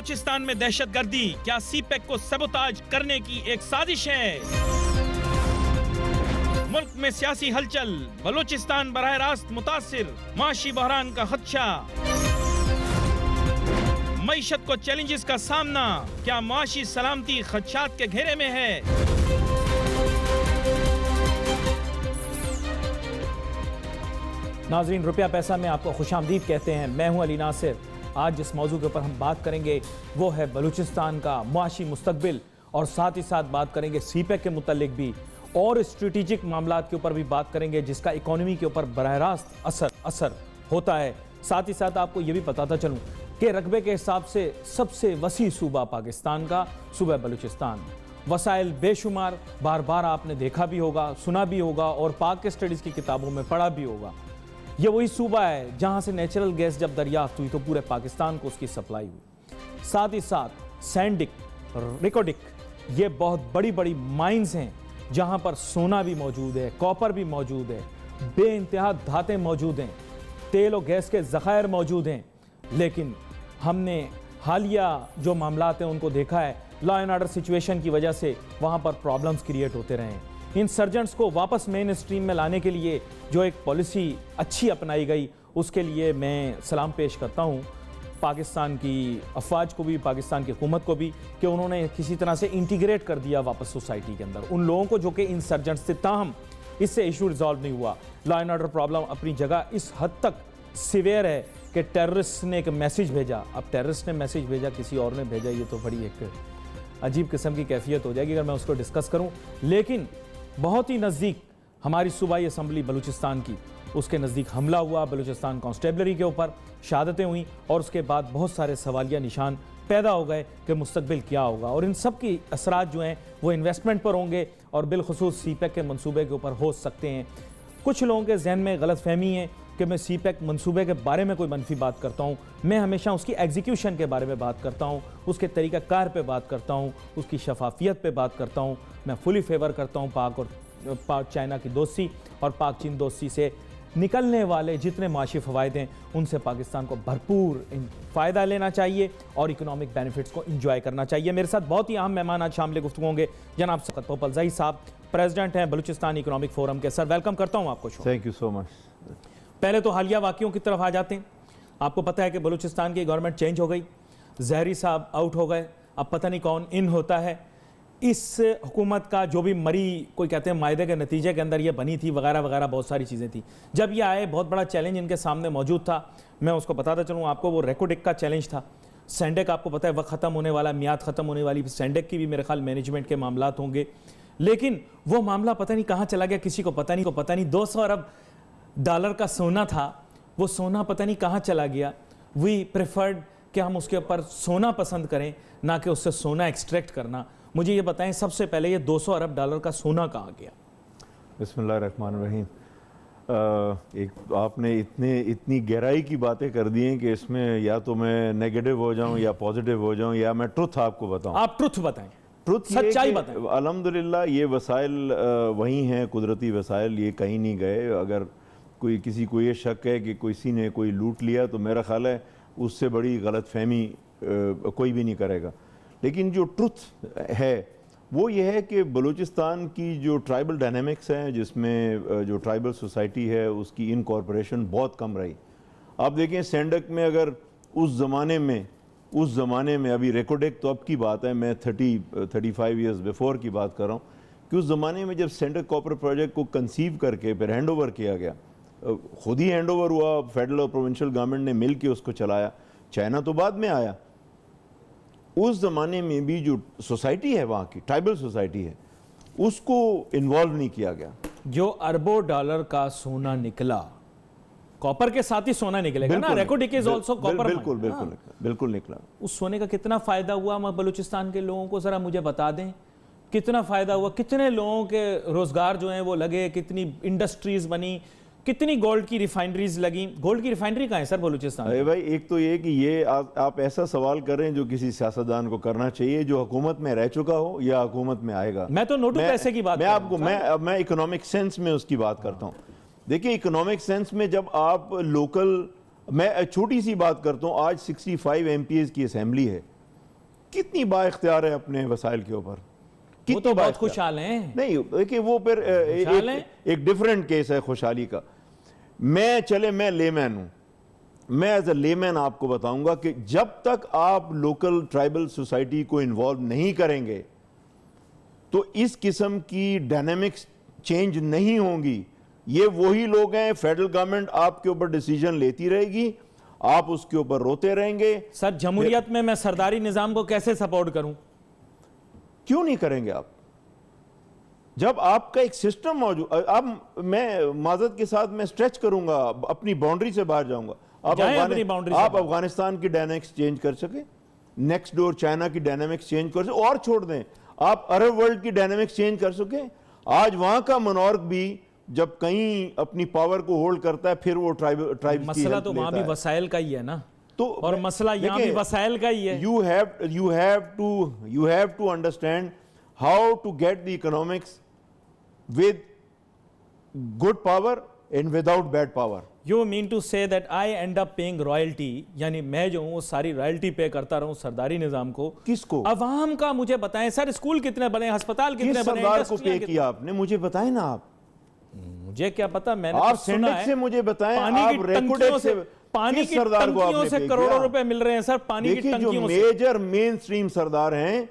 بلوچستان میں دہشت گردی کیا سی پیک کو سبوتاج کرنے کی ایک سازش ہے؟ ملک میں سیاسی ہلچل، بلوچستان براہ راست متاثر، معاشی بحران کا خدشہ، معیشت کو چیلنجز کا سامنا، کیا معاشی سلامتی خدشات کے گھیرے میں ہے؟ ناظرین، روپیہ پیسہ میں آپ کو خوش آمدید کہتے ہیں۔ میں ہوں علی ناصر۔ آج جس موضوع کے اوپر ہم بات کریں گے وہ ہے بلوچستان کا معاشی مستقبل، اور ساتھ ہی ساتھ بات کریں گے سی پیک کے متعلق بھی، اور اسٹریٹجک معاملات کے اوپر بھی بات کریں گے جس کا اکانومی کے اوپر براہ راست اثر ہوتا ہے۔ ساتھ ہی ساتھ آپ کو یہ بھی بتاتا چلوں کہ رقبے کے حساب سے سب سے وسیع صوبہ پاکستان کا صوبہ بلوچستان، وسائل بے شمار، بار بار آپ نے دیکھا بھی ہوگا، سنا بھی ہوگا، اور پاک کے اسٹڈیز کی کتابوں میں پڑھا بھی ہوگا۔ یہ وہی صوبہ ہے جہاں سے نیچرل گیس جب دریافت ہوئی تو پورے پاکستان کو اس کی سپلائی ہوئی۔ ساتھ ہی ساتھ سینڈک، ریکوڈک، یہ بہت بڑی بڑی مائنز ہیں جہاں پر سونا بھی موجود ہے، کاپر بھی موجود ہے، بے انتہا دھاتیں موجود ہیں، تیل و گیس کے ذخائر موجود ہیں۔ لیکن ہم نے حالیہ جو معاملات ہیں ان کو دیکھا ہے، لا اینڈ آرڈر سچویشن کی وجہ سے وہاں پر پرابلمز کریٹ ہوتے رہے ہیں۔ انسرجنٹس کو واپس مین اسٹریم میں لانے کے لیے جو ایک پالیسی اچھی اپنائی گئی، اس کے لیے میں سلام پیش کرتا ہوں پاکستان کی افواج کو بھی، پاکستان کی حکومت کو بھی، کہ انہوں نے کسی طرح سے انٹیگریٹ کر دیا واپس سوسائٹی کے اندر ان لوگوں کو جو کہ انسرجنٹس تھے۔ تاہم اس سے ایشو ریزالو نہیں ہوا۔ لا اینڈ آرڈر پرابلم اپنی جگہ اس حد تک سیویئر ہے کہ ٹیررسٹ نے ایک میسیج بھیجا۔ اب ٹیررسٹ نے میسیج بھیجا، کسی اور نے بھیجا، یہ تو بڑی ایک عجیب قسم کی کیفیت ہو جائے گی اگر میں اس کو ڈسکس کروں۔ لیکن بہت ہی نزدیک ہماری صوبائی اسمبلی بلوچستان کی، اس کے نزدیک حملہ ہوا بلوچستان کانسٹیبلری کے اوپر، شہادتیں ہوئیں، اور اس کے بعد بہت سارے سوالیہ نشان پیدا ہو گئے کہ مستقبل کیا ہوگا، اور ان سب کی اثرات جو ہیں وہ انویسٹمنٹ پر ہوں گے اور بالخصوص سی پیک کے منصوبے کے اوپر ہو سکتے ہیں۔ کچھ لوگوں کے ذہن میں غلط فہمی ہے کہ میں سی پیک منصوبے کے بارے میں کوئی منفی بات کرتا ہوں۔ میں ہمیشہ اس کی ایگزیکیوشن کے بارے میں بات کرتا ہوں، اس کے طریقہ کار پہ بات کرتا ہوں، اس کی شفافیت پہ بات کرتا ہوں۔ میں فلی فیور کرتا ہوں پاک چائنا کی دوستی اور پاک چین دوستی سے نکلنے والے جتنے معاشی فوائد ہیں ان سے پاکستان کو بھرپور فائدہ لینا چاہیے اور اکنامک بینیفٹس کو انجوائے کرنا چاہیے۔ میرے ساتھ بہت ہی اہم مہمان آج شامل گفتگو ہوں گے، جناب سقط پوپلزئی صاحب، پریزیڈنٹ ہیں بلوچستان اکنامک فورم کے۔ سر ویلکم کرتا ہوں آپ کو شو۔ تھینک یو سو مچ۔ پہلے تو حالیہ واقعوں کی طرف آ جاتے ہیں۔ آپ کو پتہ ہے کہ بلوچستان کی گورنمنٹ چینج ہو گئی، زہری صاحب آؤٹ ہو گئے، اب پتہ نہیں کون ان ہوتا ہے۔ اس حکومت کا جو بھی مری، کوئی کہتے ہیں معاہدے کے نتیجے کے اندر یہ بنی تھی، وغیرہ وغیرہ بہت ساری چیزیں تھیں۔ جب یہ آئے بہت بڑا چیلنج ان کے سامنے موجود تھا، میں اس کو بتاتا چلوں آپ کو، وہ ریکوڈک کا چیلنج تھا۔ سینڈک آپ کو پتہ ہے وقت ختم ہونے والا، میعاد ختم ہونے والی، سینڈک کی بھی میرے خیال مینجمنٹ کے معاملات ہوں گے، لیکن وہ معاملہ پتہ نہیں کہاں چلا گیا، کسی کو پتہ نہیں۔ 200 ارب ڈالر کا سونا تھا، وہ سونا پتہ نہیں کہاں چلا گیا۔ وی پریفرڈ کہ ہم اس کے اوپر سونا پسند کریں نہ کہ اس سے سونا ایکسٹریکٹ کرنا۔ مجھے یہ بتائیں سب سے پہلے یہ 200 ارب ڈالر کا سونا کہاں گیا؟ بسم اللہ الرحمن الرحیم۔ آپ نے اتنی گہرائی کی باتیں کر دی ہیں کہ اس میں یا تو میں نیگیٹو ہو جاؤں یا پازیٹیو ہو جاؤں، یا میں ٹروتھ آپ کو بتاؤں۔ آپ ٹروتھ بتائیں، سچائی بتائیں۔ الحمدللہ یہ وسائل وہی ہیں، قدرتی وسائل، یہ کہیں نہیں گئے۔ اگر کسی کو یہ شک ہے کہ کسی نے کوئی لوٹ لیا تو میرا خیال ہے اس سے بڑی غلط فہمی کوئی بھی نہیں کرے گا۔ لیکن جو ٹروتھ ہے وہ یہ ہے کہ بلوچستان کی جو ٹرائبل ڈائنامکس ہیں، جس میں جو ٹرائبل سوسائٹی ہے اس کی انکارپوریشن بہت کم رہی۔ آپ دیکھیں سینڈک میں، اگر اس زمانے میں ابھی ریکوڈک تو اب کی بات ہے، میں 35 ایئرز بیفور کی بات کر رہا ہوں، کہ اس زمانے میں جب سینڈک کاپر پروجیکٹ کو کنسیو کر کے پھر ہینڈ اوور کیا گیا، خود ہی ہینڈ اوور ہوا، فیڈرل اور پروونشل گورنمنٹ نے مل کے اس کو چلایا، چائنا تو بعد میں آیا۔ اس زمانے میں بھی جو سوسائٹی ہے وہاں کی ٹرائبل سوسائٹی ہے اس کو انوالو نہیں کیا گیا۔ جو اربوں ڈالر کا سونا نکلا، کاپر کے ساتھ ہی سونا نکلے گا نا، ریکوڈک از آلسو کاپر۔ بالکل نکلا۔ اس سونے کا کتنا فائدہ ہوا بلوچستان کے لوگوں کو ذرا مجھے بتا دیں، کتنا فائدہ ہوا، کتنے لوگوں کے روزگار جو ہیں وہ لگے، کتنی انڈسٹریز بنی، کتنی گولڈ کی ریفائنڈریز لگیں۔ گولڈ کی ریفائنڈری کہاں ہے سر بلوچستان؟ بھائی ایک تو یہ کہ یہ آپ ایسا سوال کریں جو کسی سیاستدان کو کرنا چاہیے جو حکومت میں رہ چکا ہو یا حکومت میں آئے گا۔ میں تو نوٹو پیسے کی بات میں اکنامک سینس میں اس کی بات کرتا ہوں۔ دیکھیں اکنامک سینس میں جب آپ لوکل، میں چھوٹی سی بات کرتا ہوں، آج 65 ایم پی ایز کی اسمبلی ہے، کتنی با اختیار ہے اپنے وسائل کے اوپر, وہ تو بہت خوشحال ہیں. نہیں دیکھیں وہ پھر ایک ڈیفرنٹ کیس ہے خوشحالی کا. میں لے مین ہوں, میں ایز اے لے مین آپ کو بتاؤں گا کہ جب تک آپ لوکل ٹرائبل سوسائٹی کو انوالو نہیں کریں گے تو اس قسم کی ڈائنامکس چینج نہیں ہوں گی. یہ وہی لوگ ہیں, فیڈرل گورنمنٹ آپ کے اوپر ڈیسیجن لیتی رہے گی, آپ اس کے اوپر روتے رہیں گے. سر جمہوریت میں سرداری نظام کو کیسے سپورٹ کروں؟ کیوں نہیں کریں گے آپ؟ جب آپ کا ایک سسٹم موجود, اب میں معذرت کے ساتھ میں سٹریچ کروں گا, اپنی باؤنڈری سے باہر جاؤں گا. آپ افغانستان کی ڈائنامکس چینج کر سکیں, نیکسٹ ڈور چائنا کی ڈائنامکس چینج کر سکیں, اور چھوڑ دیں آپ عرب ورلڈ کی ڈائنامکس چینج کر سکیں. آج وہاں کا منارک بھی جب کہیں اپنی پاور کو ہولڈ کرتا ہے پھر وہ ٹرائبز مسئلہ تو وہاں بھی وسائل کا ہی ہے نا, اور مسئلہ یہاں بھی وسائل کا ہی ہے. You have to understand how to get the economics with good power and without bad power. You mean to say that I end up paying royalty, یعنی میں جو ہوں وہ ساری رائلٹی پے کرتا رہوں سرداری نظام کو. کس کو؟ عوام کا. مجھے بتائیں سر اسکول کتنے بنے, ہسپتال کتنے بنے, سردار کو پے کیا آپ نے؟ مجھے بتائیں نا. آپ مجھے کیا پتا, میں نے آپ سینڈک سے مجھے بتائیں, آپ ریکوڈیک سے پانی کی ٹنکیوں سے کروڑوں روپے مل رہے ہیں سر. پانی کی ٹنکیوں سے. جو میجر مین سٹریم سردار ہیں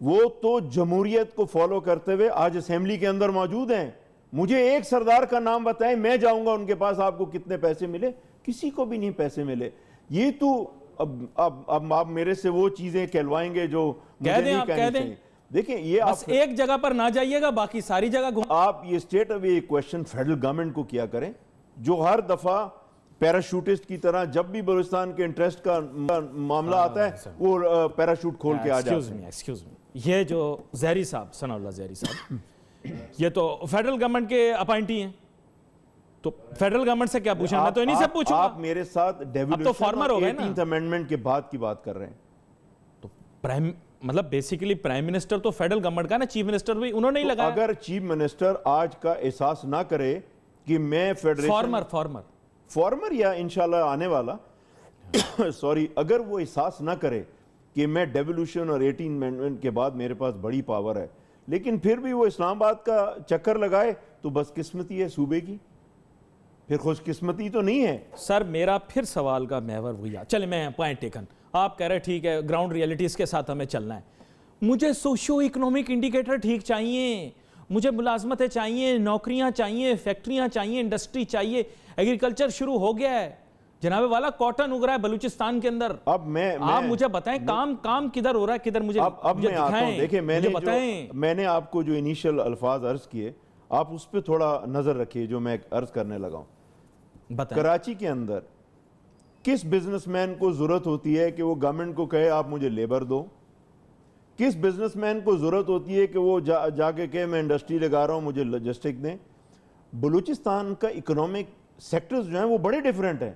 وہ تو جمہوریت کو فالو کرتے ہوئے آج اسمبلی کے اندر موجود ہیں. مجھے ایک سردار کا نام بتائیں, میں جاؤں گا ان کے پاس, آپ کو کتنے پیسے ملے؟ کسی کو بھی نہیں پیسے ملے. یہ تو اب آپ میرے سے وہ چیزیں کہلوائیں گے جو مجھے نہیں کہنی چاہیے. دیکھیں یہ بس ایک جگہ پر نہ جائیے گا, باقی ساری جگہ گھوم. آپ یہ اسٹیٹ اوے کویشچن فیڈرل گورنمنٹ کو کیا کریں, جو ہر دفعہ پیراشوٹسٹ کی طرح جب بھی بلوچستان کے انٹرسٹ کا معاملہ آتا ہے وہ پیراشوٹ کھول کے آ جاتے ہیں. ایکسکیوز می, یہ جو زہری صاحب, ثناء اللہ زہری صاحب, یہ تو فیڈرل گورنمنٹ کے اپائنٹی ہیں, تو فیڈرل گورنمنٹ سے کیا پوچھنا؟ میں تو انہی سے پوچھوں گا. آپ میرے ساتھ ڈیولیوشن اور 18th امینڈمنٹ کے بعد کی بات کر رہے ہیں. تو مطلب بیسیکلی پرائم منسٹر تو فیڈرل گورنمنٹ کا نا, چیف منسٹر بھی انہوں نے ہی لگایا. اگر چیف منسٹر آج کا احساس نہ کرے کہ میں فیڈریشن فارمر یا انشاءاللہ آنے والا سوری, اگر وہ احساس نہ کرے کہ میں ڈیولیوشن اور 18th امینڈمنٹ کے بعد میرے پاس بڑی پاور ہے, لیکن پھر بھی وہ اسلام آباد کا چکر لگائے, تو بس قسمتی ہے صوبے کی, پھر خوش قسمتی تو نہیں ہے. سر میرا پھر سوال کا محور وہی ہے. چلے میں پوائنٹ ٹیکن, آپ کہہ رہے ٹھیک ہے گراؤنڈ ریئلٹیز کے ساتھ ہمیں چلنا ہے. مجھے سوشو اکنامک انڈیکیٹر ٹھیک چاہیے, مجھے ملازمتیں چاہیے, نوکریاں چاہیے, فیکٹریاں چاہیے, انڈسٹری چاہیے. ایگریکلچر شروع ہو گیا ہے جناب والا, کاٹن اگ رہا ہے بلوچستان کے اندر. اب آپ مجھے بتائیں کام کدھر ہو رہا ہے, کدھر مجھے دکھائیں. دیکھیں میں نے آپ کو جو انیشل الفاظ عرض کیے, آپ اس پہ تھوڑا نظر رکھیے جو میں عرض کرنے لگا ہوں. کراچی کے اندر کس بزنس مین کو ضرورت ہوتی ہے کہ وہ گورنمنٹ کو کہے آپ مجھے لیبر دو؟ کس بزنس مین کو ضرورت ہوتی ہے کہ وہ جا کے کہے میں انڈسٹری لگا رہا ہوں مجھے لاجسٹک دیں؟ بلوچستان کا اکنامک سیکٹرز جو ہیں وہ بڑے ڈیفرنٹ ہیں.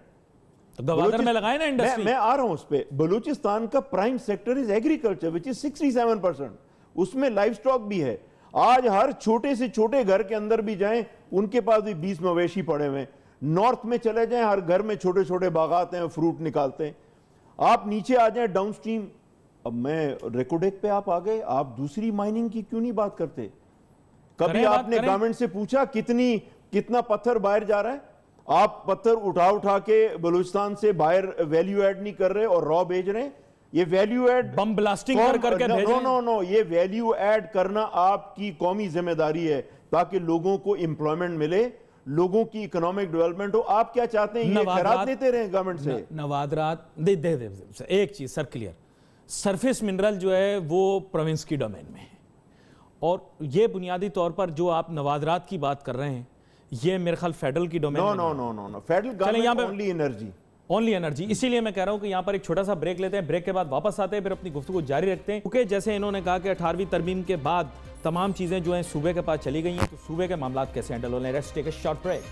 گوادر میں لگائے نا انڈسٹری. میں آ رہا ہوں اس پہ. بلوچستان کا پرائم سیکٹر از ایگریکلچر وچ از 67%. اس میں لائف سٹاک بھی ہے. آج ہر چھوٹے سے چھوٹے گھر کے اندر بھی جائیں ان کے پاس بھی 20 مویشی پڑے ہوئے ہیں. نارتھ میں چلے جائیں ہر گھر میں چھوٹے چھوٹے باغات ہیں, فروٹ نکالتے ہیں. آپ نیچے آ جائیں ڈاؤن سٹریم, اب میں ریکوڈیک پہ آپ آ گئے, آپ دوسری مائننگ کی کیوں نہیں بات کرتے؟ کبھی آپ نے گورنمنٹ سے پوچھا کتنا پتھر باہر جا رہا ہے؟ آپ پتھر اٹھا کے بلوچستان سے باہر ویلیو ایڈ نہیں کر رہے اور را بھیج رہے ہیں. یہ ویلیو ایڈ بم بلاسٹنگ کر کے بھیج رہے ہیں. نو, یہ ویلیو ایڈ کرنا آپ کی قومی ذمہ داری ہے تاکہ لوگوں کو امپلائمنٹ ملے, لوگوں کی اکنامک ڈیولپمنٹ ہو. آپ کیا چاہتے ہیں یہ خیرات دیتے رہیں گورنمنٹ سے؟ نوادرات دے ایک چیز سر کلیئر, سرفیس منرل جو ہے وہ پروونس کی ڈومین میں ہے, اور یہ بنیادی طور پر جو آپ نوادرات کی بات کر رہے ہیں یہ میرے خیال فیڈرل کی ڈومین میں. نو, فیڈرل گورنمنٹ اونلی انرجی. اسی لیے میں کہہ رہا ہوں کہ یہاں پر ایک چھوٹا سا بریک لیتے ہیں, بریک کے بعد واپس آتے ہیں, پھر اپنی گفتگو جاری رکھتے ہیں. کیونکہ جیسے انہوں نے کہا کہ 18ویں ترمیم کے بعد تمام چیزیں جو ہیں صوبے کے پاس چلی گئی ہیں, تو صوبے کے معاملات کیسے ہینڈل ہو رہے ہیں. Let's take a short break.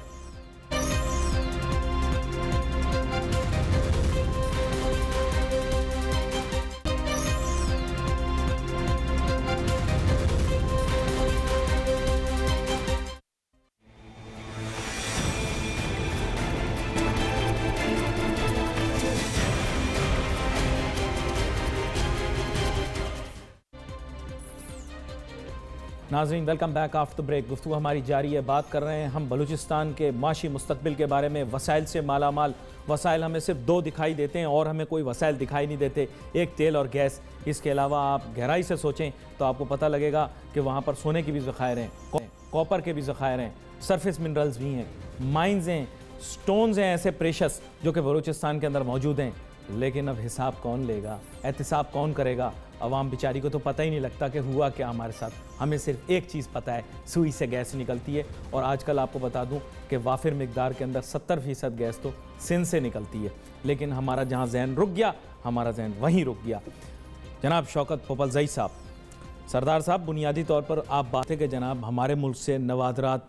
ناظرین ویلکم بیک آفٹر بریک. گفتگو ہماری جاری ہے. بات کر رہے ہیں ہم بلوچستان کے معاشی مستقبل کے بارے میں. وسائل سے مالا مال. وسائل ہمیں صرف دو دکھائی دیتے ہیں اور ہمیں کوئی وسائل دکھائی نہیں دیتے, ایک تیل اور گیس. اس کے علاوہ آپ گہرائی سے سوچیں تو آپ کو پتہ لگے گا کہ وہاں پر سونے کے بھی ذخائر ہیں, کاپر کے بھی ذخائر ہیں, سرفیس منرلز بھی ہیں, مائنز ہیں, سٹونز ہیں ایسے پریشس جو کہ بلوچستان کے اندر موجود ہیں. لیکن اب حساب کون لے گا, احتساب کون کرے گا؟ عوام بیچاری کو تو پتہ ہی نہیں لگتا کہ ہوا کیا ہمارے ساتھ. ہمیں صرف ایک چیز پتہ ہے, سوئی سے گیس نکلتی ہے, اور آج کل آپ کو بتا دوں کہ وافر مقدار کے اندر 70% گیس تو سندھ سے نکلتی ہے. لیکن ہمارا جہاں ذہن رک گیا, ہمارا ذہن وہیں رک گیا. جناب شوکت پوپلزئی صاحب, سردار صاحب, بنیادی طور پر آپ بات ہے کہ جناب ہمارے ملک سے نوادرات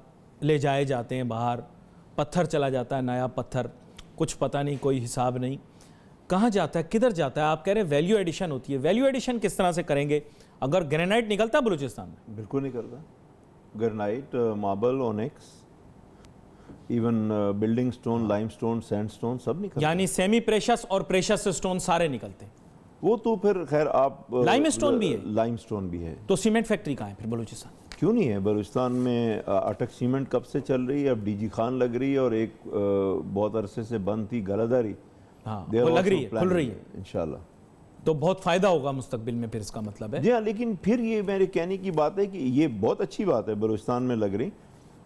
لے جائے جاتے ہیں باہر, پتھر چلا جاتا ہے, نیا پتھر, کچھ پتہ نہیں, کوئی حساب نہیں, کہاں جاتا ہے, کدھر جاتا ہے؟ آپ کہہ رہے ہیں ویلیو ایڈیشن ہوتی ہے. ویلیو ایڈیشن کس طرح سے کریں گے اگر گرینائٹ نکلتا ہے بلوچستان میں؟ بالکل نہیں کرتا. Granite, marble, onyx, even building stone, limestone, sandstone, سب نکلتا. یعنی سیمی پریشس اور پریشس سٹون سارے نکلتے ہیں. وہ تو پھر خیر آپ لائم سٹون بھی ہے. لائم سٹون بھی ہے. تو سیمنٹ فیکٹری کہاں ہے پھر بلوچستان؟ کیوں نہیں ہے بلوچستان میں؟ اٹک سیمنٹ کب سے چل رہی ہے, اب ڈی جی خان لگ رہی ہے, اور ایک بہت عرصے سے بند تھی گلاداری, ہاں وہ لگ رہی ہے, کھل رہی ہے انشاءاللہ. تو بہت فائدہ ہوگا مستقبل میں پھر, اس کا مطلب ہے. جی ہاں, لیکن پھر یہ میرے کہنے کی بات ہے کہ یہ بہت اچھی بات ہے بلوچستان میں لگ رہی,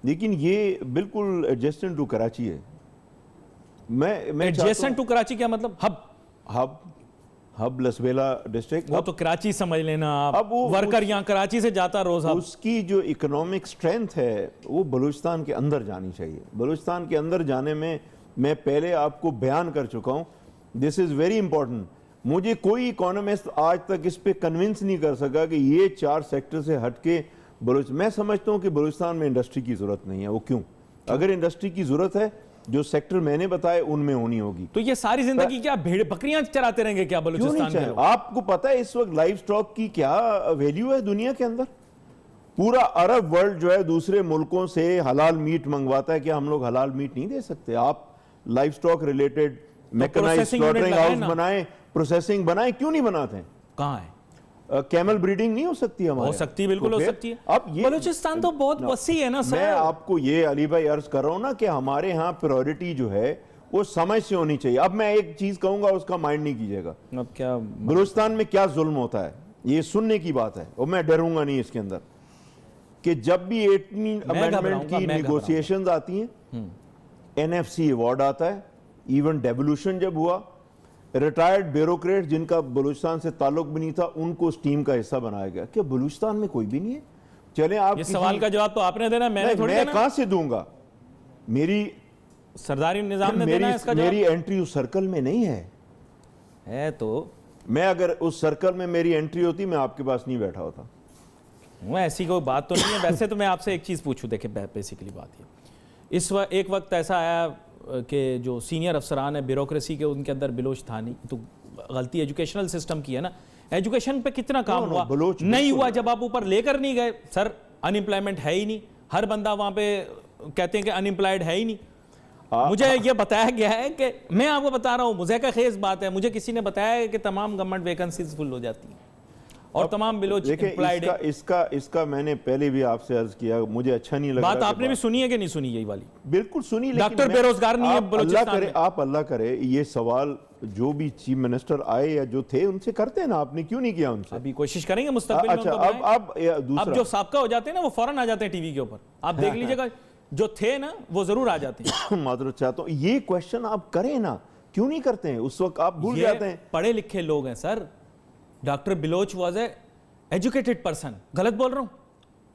لیکن یہ بالکل ایڈجسٹنٹ ٹو کراچی ہے. میں ایڈجسٹنٹ ٹو کراچی کیا مطلب؟ ہب لسبیلا ڈسٹرکٹ. وہ تو کراچی سمجھ لینا آپ, ورکر یہاں کراچی سے جاتا روز. اس کی جو اکنامک سٹرینتھ ہے وہ بلوچستان کے اندر جانی چاہیے. بلوچستان کے اندر جانے میں پہلے آپ کو بیان کر چکا ہوں, دس از ویری امپورٹنٹ. مجھے کوئی اکانومسٹ آج تک اس پہ کنونس نہیں کر سکا کہ یہ 4 سیکٹر سے ہٹ کے میں سمجھتا ہوں کہ بلوچستان میں انڈسٹری کی ضرورت نہیں ہے. وہ کیوں؟ اگر انڈسٹری کی ضرورت ہے, جو سیکٹر میں نے بتائے ان میں ہونی ہوگی. تو یہ ساری زندگی کیا بھیڑ بکریاں چراتے رہیں گے کیا بلوچستان میں؟ آپ کو پتہ ہے اس وقت لائف سٹاک کی کیا ویلیو ہے دنیا کے اندر؟ پورا عرب ورلڈ جو ہے دوسرے ملکوں سے حلال میٹ منگواتا ہے. کہ ہم لوگ حلال میٹ نہیں دے سکتے؟ آپ livestock related mechanized slaughtering house بنائیں, پروسیسنگ بنائیں, کیوں نہیں بناتے ہیں؟ کہاں ہے؟ کیمل بریڈنگ نہیں ہو سکتی ہمارے؟ ہو سکتی, بالکل ہو سکتی ہے. اب بلوچستان تو بہت وسیع ہے نا سر. میں آپ کو یہ علی بھائی عرض کر رہا ہوں نا کہ ہمارے ہاں پرائورٹی جو ہے وہ سمجھ سے ہونی چاہیے. اب میں ایک چیز کہوں گا, اس کا مائنڈ نہیں کیجیے گا. اب کیا بلوچستان میں کیا ظلم ہوتا ہے یہ سننے کی بات ہے, اور میں ڈروں گا نہیں اس کے اندر, کہ جب بھی 18 امینڈمنٹ کی نیگوسیشنز آتی ہیں, NFC ایوارڈ آتا ہے, ایون ڈیولوشن جب ہوا, ریٹائرڈ بیوروکریٹ جن کا بلوچستان سے تعلق بھی نہیں تھا ان کو اس ٹیم کا حصہ بنایا گیا. کہ بلوچستان میں کوئی بھی نہیں ہے؟ چلیں آپ, یہ سوال کا جواب تو آپ نے دینا, میں کہاں سے دوں گا؟ میری سرداری نظام نے دینا ہے اس کا جواب. میری انٹری اس سرکل میں نہیں ہے. تو میں اگر اس سرکل میں میری انٹری ہوتی میں آپ کے پاس نہیں بیٹھا ہوتا. وہ ایسی کوئی بات تو نہیں ہے. ویسے تو میں آپ سے ایک چیز پوچھوں, دیکھیں بیسیکلی بات یہ, اس وقت ایک وقت ایسا آیا کہ جو سینئر افسران ہیں بیوروکریسی کے, ان کے اندر بلوچ تھا نہیں. تو غلطی ایجوکیشنل سسٹم کی ہے نا. ایجوکیشن پہ کتنا کام ہوا؟ نہیں ہوا جب آپ اوپر لے کر نہیں گئے. سر ان امپلائمنٹ ہے ہی نہیں, ہر بندہ وہاں پہ کہتے ہیں کہ ان امپلائڈ ہے ہی نہیں. مجھے یہ بتایا گیا ہے کہ, میں آپ کو بتا رہا ہوں, مذائقہ خیز بات ہے, مجھے کسی نے بتایا ہے کہ تمام گورنمنٹ ویکنسیز فل ہو جاتی ہیں اور تمام بلوچ امپلائڈ ہیں. اس کا میں نے پہلے بھی آپ سے عرض کیا, مجھے اچھا نہیں لگا. بات آپ نے بھی سنی ہے کہ نہیں سنی یہی والی؟ بالکل سنی. ڈاکٹر بے روزگار نہیں ہے بلوچستان میں. آپ اللہ کرے یہ سوال جو بھی چیف منسٹر آئے یا جو تھے ان سے کرتے ہیں نا, آپ نے کیوں نہیں کیا ان سے؟ ابھی کوشش کریں گے مستقبل میں. اچھا, اب جو سابقہ ہو جاتے ہیں نا وہ فوراً آ جاتے ہیں ٹی وی کے اوپر, آپ دیکھ لیجئے گا. جو تھے نا وہ ضرور آ جاتے ہیں. معذرت چاہتا ہوں, یہ کوشچن آپ کریں نا, کیوں نہیں کرتے ہیں؟ اس وقت آپ بھول جاتے ہیں. پڑھے لکھے لوگ ہیں sir. Doctor Baloch was a educated person. غلط بول رہا ہوں؟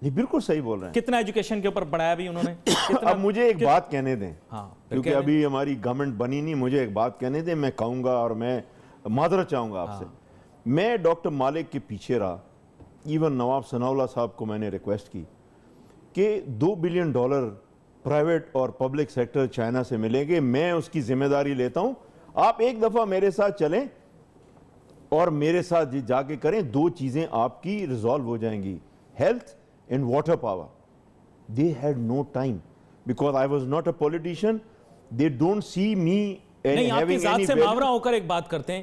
نہیں, بالکل صحیح بول رہے ہیں. کتنا ایجوکیشن کے اوپر پڑھایا بھی انہوں نے. اب مجھے ایک بات کہنے دیں, کیونکہ کیونکہ ابھی ہماری گورنمنٹ بنی نہیں. مجھے ایک بات کہنے دیں, میں کہوں گا اور میں معذرت چاہوں گا آپ سے. میں ڈاکٹر مالک کے پیچھے رہا, ایون نواب ثناء اللہ صاحب کو میں نے ریکویسٹ کی کہ $2 بلین پرائیویٹ اور پبلک سیکٹر چائنا سے ملیں گے, میں اس کی ذمہ داری لیتا ہوں. آپ ایک دفعہ میرے ساتھ چلیں اور میرے ساتھ جا کے کریں, 2 چیزیں آپ کی ریزالو ہو جائیں گی, health and water power. They had no time because I was not a politician. They don't see me نہیں, آپ کی ذات سے ماورا ہو کر ایک بات کرتے ہیں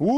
Who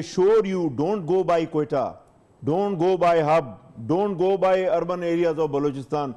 assure you, don't go by Quetta, don't go by Hub, don't go by urban areas of Balochistan.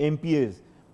MPs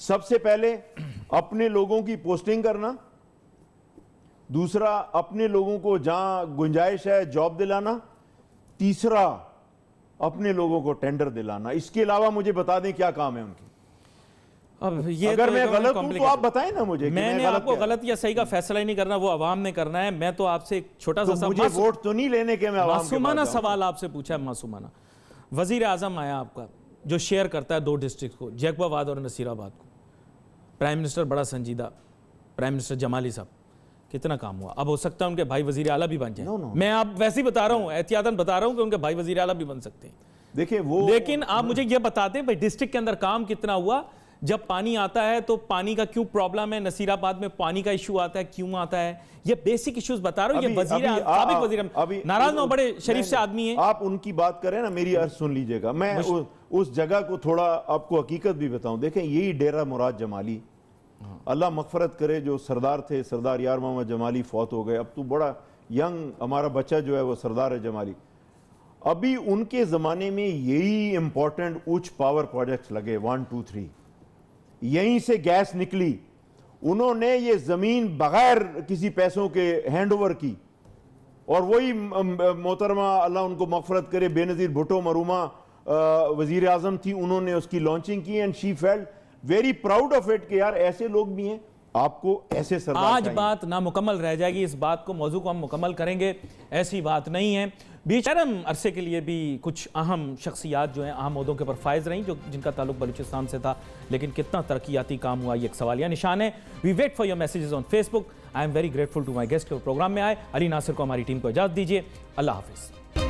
سب سے پہلے اپنے لوگوں کی پوسٹنگ کرنا، دوسرا اپنے لوگوں کو جہاں گنجائش ہے جاب دلانا، تیسرا اپنے لوگوں کو ٹینڈر دلانا. اس کے علاوہ مجھے بتا دیں کیا کام ہے ان کی. اب یہ اگر میں غلط ہوں تو آپ بتائیں نا مجھے. میں نے آپ کو غلط یا صحیح کا فیصلہ ہی نہیں کرنا، وہ عوام نے کرنا ہے. میں تو آپ سے ایک چھوٹا سا مجھے ووٹ تو نہیں لینے کے، میں عوام کے معصومانہ سوال آپ سے پوچھا ہے. معصومانہ وزیر اعظم آیا آپ کا جو شیئر کرتا ہے 2 ڈسٹرکٹ کو، جیکب آباد اور نصیر آباد کو. پرائم منسٹر بڑا سنجیدہ، پرائم منسٹر جمالی صاحب، کتنا کام ہوا. اب ہو سکتا ہے ان کے بھائی وزیر اعلیٰ بھی بن جائیں. میں آپ ویسے ہی بتا رہا ہوں، احتیاطاً بتا رہا ہوں کہ ان کے بھائی وزیر اعلیٰ بھی بن سکتے ہیں. دیکھیں وہ، لیکن آپ مجھے یہ بتا دیں بھائی ڈسٹرکٹ کے اندر کام کتنا ہوا. جب پانی آتا ہے تو پانی کا کیوں پرابلم ہے، نصیر آباد میں پانی کا ایشو آتا ہے، کیوں آتا ہے؟ یہ بیسک ایشوز بتا رہا ہوں. یہ سابق وزیر ناراض نہ، بڑے شریف سے آدمی ہیں. آپ ان کی بات کریں نا، میری عرض سن لیجئے گا. میں اس جگہ کو تھوڑا آپ کو حقیقت بھی بتاؤں. دیکھیں یہی ڈیرہ مراد جمالی، اللہ مغفرت کرے، جو سردار تھے، سردار یار محمد جمالی فوت ہو گئے. اب تو بڑا ینگ ہمارا بچہ جو ہے وہ سردار ہے جمالی. ابھی ان کے زمانے میں یہی امپورٹنٹ اوچ پاور پروجیکٹس لگے 1 2 3، یہیں سے گیس نکلی. انہوں نے یہ زمین بغیر کسی پیسوں کے ہینڈ اوور کی، اور وہی محترمہ اللہ ان کو مغفرت کرے بے نظیر بھٹو مرحومہ وزیر اعظم تھی، انہوں نے اس کی لانچنگ کی. And she felt very proud of it کہ یار ایسے لوگ بھی ہیں. آپ کو ایسے سردار آج بات نامکمل رہ جائے گی. اس بات کو، موضوع کو ہم مکمل کریں گے. ایسی بات نہیں ہے. بیچ عرصے کے لیے بھی کچھ اہم شخصیات جو ہیں اہم عہدوں کے پر فائز رہیں، جن کا تعلق بلوچستان سے تھا، لیکن کتنا ترقیاتی کام ہوا یہ ایک سوالیہ نشان ہے. We wait for your messages on Facebook. I am very grateful to my guest کہ وہ پروگرام میں آئے. علی ناصر کو، ہماری ٹیم کو اجازت دیجیے. اللہ حافظ.